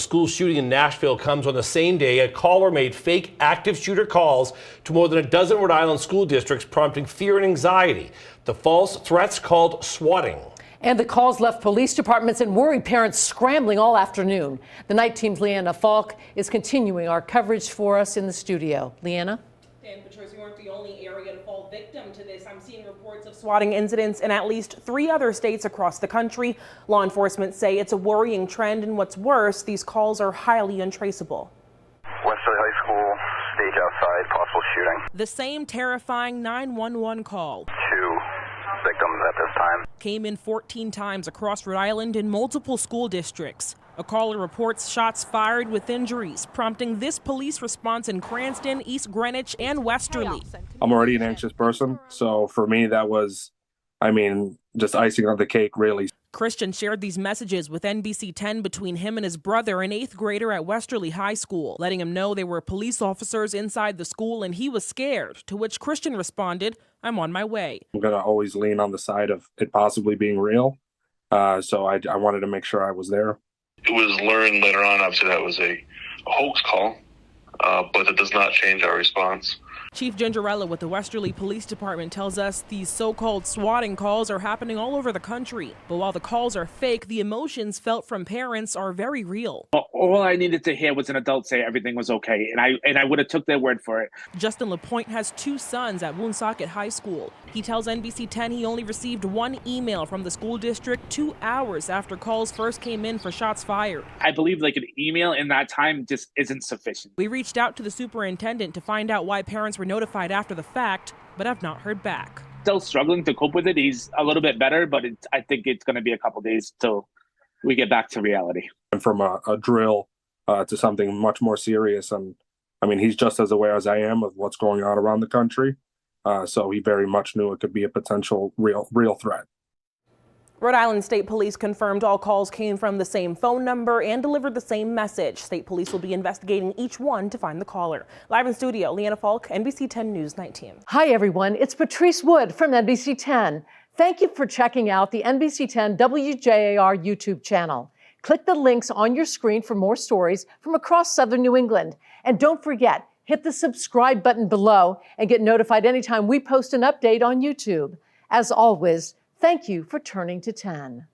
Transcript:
school shooting in Nashville comes on the same day a caller made fake active shooter calls to more than a dozen Rhode Island school districts, prompting fear and anxiety. The false threats called swatting. And the calls left police departments and worried parents scrambling all afternoon. The night team's Leanna Falk is continuing our coverage for us in the studio. Leanna? And Patricia, you weren't the only area to fall victim to this. I'm seeing reports of swatting incidents in at least 3 other states across the country. Law enforcement say it's a worrying trend, and what's worse, these calls are highly untraceable. Westerly High School, stage outside, possible shooting. The same terrifying 911 call. 2 victims at this time. Came in 14 times across Rhode Island in multiple school districts. A caller reports shots fired with injuries, prompting this police response in Cranston, East Greenwich, and Westerly. I'm already an anxious person, so for me that was, just icing on the cake, really. Christian shared these messages with NBC 10 between him and his brother, an 8th grader at Westerly High School, letting him know there were police officers inside the school and he was scared, to which Christian responded, "I'm on my way." I'm going to always lean on the side of it possibly being real, so I wanted to make sure I was there. It was learned later on, obviously, that was a hoax call, but it does not change our response. Chief Gingerella with the Westerly Police Department tells us these so-called swatting calls are happening all over the country. But while the calls are fake, the emotions felt from parents are very real. All I needed to hear was an adult say everything was okay, and I would have took their word for it. Justin LaPointe has 2 sons at Woonsocket High School. He tells NBC 10 he only received 1 email from the school district 2 hours after calls first came in for shots fired. I believe an email in that time just isn't sufficient. We reached out to the superintendent to find out why parents were notified after the fact, but have not heard back. Still struggling to cope with it. He's a little bit better, but I think it's going to be a couple days till we get back to reality. And from a drill to something much more serious, and he's just as aware as I am of what's going on around the country, so he very much knew it could be a potential real threat. Rhode Island State Police confirmed all calls came from the same phone number and delivered the same message. State Police will be investigating each one to find the caller. Live in studio, Leanna Falk, NBC 10 News 19. Hi, everyone. It's Patrice Wood from NBC 10. Thank you for checking out the NBC 10 WJAR YouTube channel. Click the links on your screen for more stories from across Southern New England. And don't forget, hit the subscribe button below and get notified anytime we post an update on YouTube. As always, thank you for turning to 10.